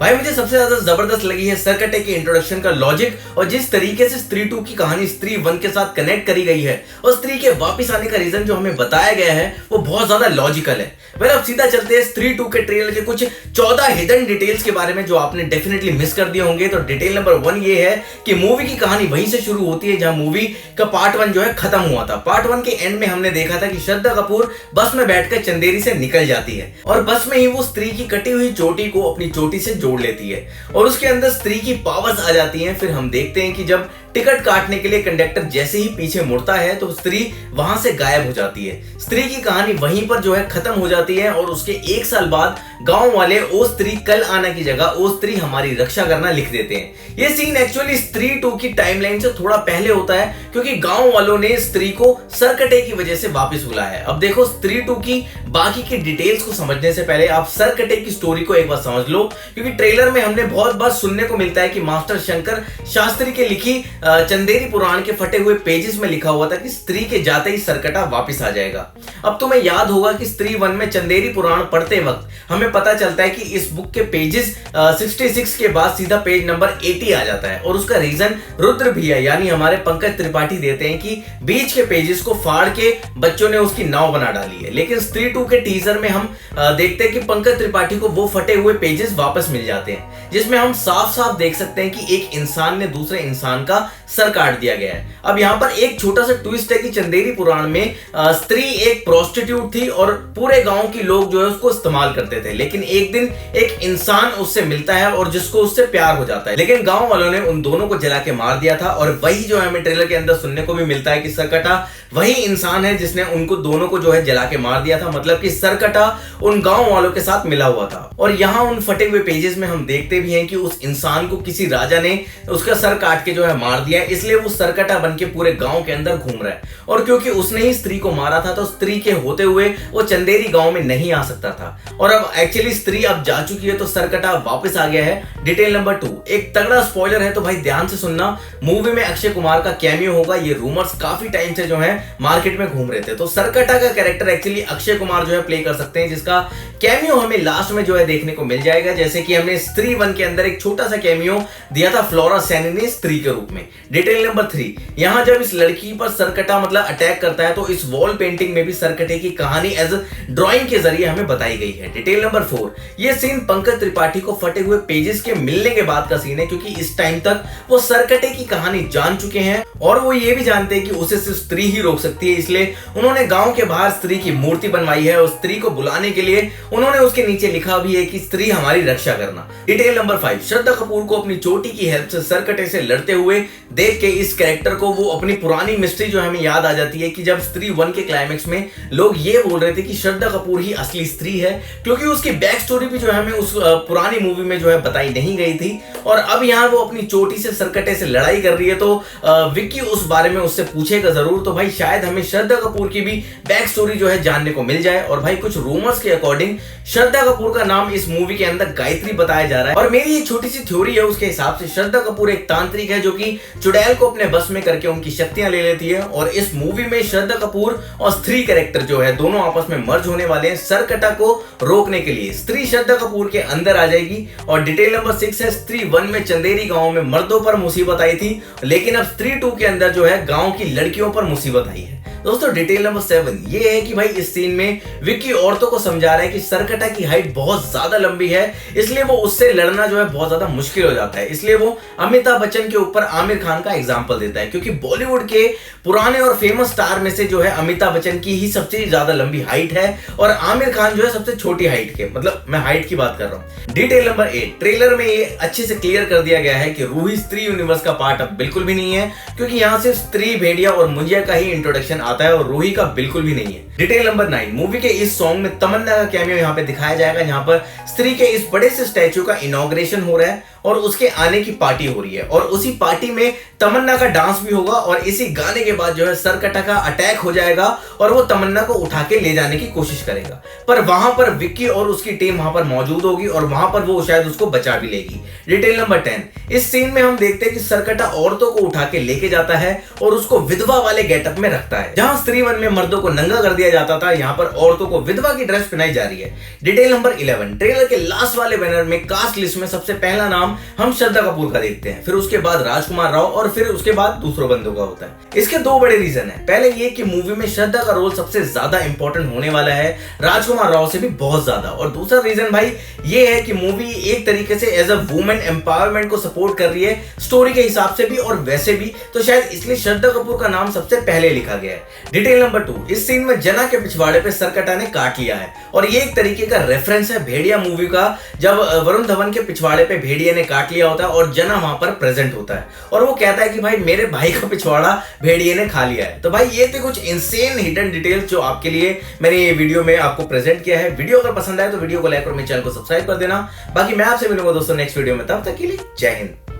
भाई मुझे सबसे ज्यादा जबरदस्त लगी है सरकटे के इंट्रोडक्शन का लॉजिक और जिस तरीके से स्त्री 2 की कहानी स्त्री 1 के साथ कनेक्ट करी गई है और स्त्री के वापस आने का रीजन जो हमें बताया गया है वो बहुत ज्यादा लॉजिकल है। वेल अब सीधा चलते हैं स्त्री 2 के ट्रेलर के कुछ 14 हिडन डिटेल्स के बारे में जो आपने डेफिनेटली मिस कर दिए होंगे। तो डिटेल नंबर 1 ये है कि मूवी की कहानी वहीं से शुरू होती है जहां मूवी का पार्ट 1 जो है खत्म हुआ था। पार्ट 1 के एंड में हमने देखा था कि श्रद्धा कपूर बस में बैठकर चंदेरी से निकल जाती है और बस में ही वो स्त्री की कटी हुई चोटी को अपनी चोटी से जोड़ लेती है और उसके अंदर स्त्री की पावर्स आ जाती हैं। फिर हम देखते हैं कि जब टिकट काटने के लिए कंडक्टर जैसे ही पीछे मुड़ता है तो स्त्री वहां से गायब हो जाती है। स्त्री की कहानी वहीं पर जो है खत्म हो जाती है और उसके 1 साल बाद गांव वाले ओ स्त्री कल आना की जगह ओ स्त्री हमारी रक्षा करना लिख देते हैं। ये सीन एक्चुअली स्त्री 2 की टाइमलाइन से थोड़ा पहले होता है क्योंकि गांव वालों ने स्त्री को सरकटे की वजह से वापस बुलाया है। अब देखो स्त्री 2 की बाकी की डिटेल्स को समझने से पहले आप सरकटे की स्टोरी को एक बार समझ लो, क्योंकि ट्रेलर में हमने बहुत बार सुनने को मिलता है कि मास्टर शंकर शास्त्री के लिखी चंदेरी पुराण के फटे हुए पेजेस में लिखा हुआ था कि स्त्री के जाते ही सरकटा वापस आ जाएगा। अब तुम्हें याद होगा कि स्त्री 1 में चंदेरी पुराण पढ़ते वक्त हमें पता चलता है कि इस बुक के पेजेस 66 के बाद सीधा पेज नंबर 80 आ जाता है और उसका रीजन रुद्र भैया यानी हमारे पंकज त्रिपाठी देते हैं कि बीच के पेजेस को फाड़ के बच्चों ने उसकी नाव बना डाली है। लेकिन स्त्री 2 के टीजर में हम देखते हैं कि पंकज त्रिपाठी को वो फटे हुए पेजेस वापस मिल जाते हैं जिसमें हम साफ साफ देख सकते हैं कि एक इंसान ने दूसरे इंसान का सर काट दिया गया है। अब यहाँ पर एक छोटा सा ट्विस्ट है कि चंदेरी पुराण में स्त्री एक प्रोस्टिट्यूट थी और पूरे गांव के लोग जो है उसको इस्तेमाल करते थे, लेकिन एक दिन एक इंसान उससे मिलता है और जिसको उससे प्यार हो जाता है। लेकिन गांव वालों ने उन दोनों को जला के मार दिया था और वही जो हमें ट्रेलर के अंदर सुनने को भी मिलता है कि सरकटा वही इंसान है जिसने उनको दोनों को जो है जला के मार दिया था। मतलब कि सरकटा उन गांव वालों के साथ मिला हुआ था और यहाँ उन फटे हुए पेजेस में हम देखते भी हैं कि उस इंसान को किसी राजा ने उसका सर काट के जो है मार दिया, इसलिए वो सरकटा बन के पूरे गांव के अंदर घूम रहा है। और क्योंकि उसने ही स्त्री को मारा था तो स्त्री के होते हुए वो चंदेरी गांव में नहीं आ सकता था और अब एक्चुअली स्त्री अब जा चुकी है तो सरकटा वापस आ गया है। डिटेल नंबर 2 एक तगड़ा स्पॉइलर है तो भाई ध्यान से सुनना। मूवी में अक्षय कुमार का कैमियो होगा, ये रूमर्स काफी टाइम से जो है मार्केट में घूम रहे थे। तो सरकटा का कैरेक्टर एक्चुअली अक्षय कुमार जो है प्ले कर सकते हैं, जिसका कैमियो हमें लास्ट में जो है देखने को मिल जाएगा। जैसे कि हमने स्त्री 1 के अंदर एक छोटा सा कैमियो दिया था फ्लोरा सैनी ने स्त्री के रूप में। डिटेल नंबर 3 यहाँ जब इस लड़की पर सरकटा मतलब अटैक करता है तो इस वॉल पेंटिंग में भी सरकटे की कहानी एज ड्राइंग के जरिए हमें बताई गई है। डिटेल नंबर 4 ये सीन पंकज त्रिपाठी को फटे हुए पेजेस के मिलने के बाद का सीन है, क्योंकि इस टाइम तक वो सरकटे की कहानी जान चुके हैं और वो ये भी जानते हैं कि उसे सिर्फ स्त्री ही रोक सकती है, इसलिए उन्होंने गांव के बाहर स्त्री की मूर्ति बनवाई है और स्त्री को बुलाने के लिए उन्होंने उसके नीचे लिखा भी है कि स्त्री हमारी रक्षा करना। डिटेल नंबर 5 श्रद्धा कपूर को अपनी चोटी की हेल्प से सरकटे से लड़ते हुए देख के इस कैरेक्टर को वो अपनी पुरानी मिस्ट्री जो हमें याद आ जाती है कि जब स्त्री 1 के क्लाइमेक्स में लोग ये बोल रहे थे कि श्रद्धा कपूर ही असली स्त्री है, क्योंकि उसकी बैक स्टोरी भी जो है हमें उस पुरानी मूवी में जो है बताई नहीं गई थी और अब यहाँ वो अपनी चोटी से सरकटे से लड़ाई कर रही है। तो विक्की उस बारे में उससे पूछेगा जरूर, तो भाई शायद हमें श्रद्धा कपूर की भी बैक स्टोरी जो है जानने को मिल जाए। और भाई कुछ रूमर्स के अकॉर्डिंग श्रद्धा कपूर का नाम इस मूवी के अंदर गायत्री बताया जा रहा है और मेरी एक छोटी सी थ्योरी है उसके हिसाब से श्रद्धा कपूर एक तांत्रिक है जो कि चुड़ैल को अपने बस में करके उनकी शक्तियां ले लेती है और इस मूवी में श्रद्धा कपूर और स्त्री कैरेक्टर जो है दोनों आपस में मर्ज होने वाले हैं सरकटा को रोकने के लिए। स्त्री श्रद्धा कपूर के अंदर आ जाएगी। और डिटेल नंबर 6 है स्त्री 1 में चंदेरी गांव में मर्दों पर मुसीबत आई थी, लेकिन अब स्त्री 2 के अंदर जो है गांव की लड़कियों पर मुसीबत आई है। दोस्तों डिटेल नंबर 7 ये है कि भाई इस सीन में विक्की औरतों को समझा रहा है कि सरकटा की हाइट बहुत ज्यादा लंबी है, इसलिए वो उससे लड़ना जो है बहुत ज्यादा मुश्किल हो जाता है। इसलिए वो अमिताभ बच्चन के ऊपर आमिर खान का एग्जांपल देता है, क्योंकि बॉलीवुड के पुराने और फेमस स्टार में से जो है अमिताभ बच्चन की ही सबसे ज्यादा लंबी हाइट है और आमिर खान जो है सबसे छोटी हाइट के, मतलब मैं हाइट की बात कर रहा हूँ। डिटेल नंबर 8 ट्रेलर में ये अच्छे से क्लियर कर दिया गया है कि रूही स्त्री यूनिवर्स का पार्ट अब बिल्कुल भी नहीं है, क्योंकि यहाँ सिर्फ स्त्री, भेड़िया और मुंजिया का ही इंट्रोडक्शन आता है और रूही का बिल्कुल भी नहीं है। डिटेल नंबर 9 मूवी के इस सॉन्ग में तमन्ना का कैमियो यहाँ पे दिखाया जाएगा, जहां पर स्त्री के इस बड़े से स्टैचू का इनॉग्रेशन हो रहा है और उसके आने की पार्टी हो रही है और उसी पार्टी में तमन्ना का डांस भी होगा और इसी गाने के बाद जो है सरकटा का अटैक हो जाएगा और वो तमन्ना को उठा के ले जाने की कोशिश करेगा। पर वहां पर विक्की और उसकी टीम वहां पर मौजूद होगी और वहां पर वो शायद उसको बचा भी लेगी। डिटेल नंबर 10, इस सीन में हम देखते हैं कि सरकटा औरतों को उठा के लेके जाता है और उसको विधवा वाले गेटअप में रखता है। जहां स्त्री 1 में मर्दों को नंगा कर दिया जाता था, यहाँ पर औरतों को विधवा की ड्रेस पहनाई जा रही है। डिटेल नंबर 11, ट्रेलर के लास्ट वाले बैनर में कास्ट लिस्ट में सबसे पहला नाम हम श्रद्धा कपूर का देखते हैं, फिर उसके बाद राजकुमार राव और फिर उसके बाद दूसरों बंदों का होता है। इसके दो बड़े रीजन है। पहले ये कि मूवी में श्रद्धा का रोल सबसे ज्यादा इंपॉर्टेंट होने वाला है, राजकुमार राव से भी बहुत ज्यादा। और दूसरा रीजन भाई ये है कि मूवी एक तरीके से एज अ वुमेन एम्पावरमेंट को सपोर्ट कर रही है, स्टोरी के हिसाब से भी और वैसे भी, तो शायद इसलिए श्रद्धा कपूर का नाम सबसे पहले लिखा गया है। डिटेल नंबर 2, इस सीन में जना के पिछवाड़े पे सरकटा ने काट लिया है और ये एक तरीके का रेफरेंस है भेड़िया मूवी का, जब वरुण धवन के पिछवाड़े पे भेड़िया ने काट लिया होता है और जना वहां पर प्रेजेंट होता है और वो कहता है कि भाई मेरे भाई का पिछवाड़ा भेड़िए ने खा लिया है। तो भाई ये थे कुछ इंसेन हिडन डिटेल्स जो आपके लिए मैंने ये वीडियो में आपको प्रेजेंट किया है। वीडियो अगर पसंद आए तो वीडियो को लाइक और मेरे चैनल को सब्सक्राइब कर देना। बाकी मैं आपसे मिलूंगा दोस्तों नेक्स्ट वीडियो में, तब तक के लिए जय हिंद।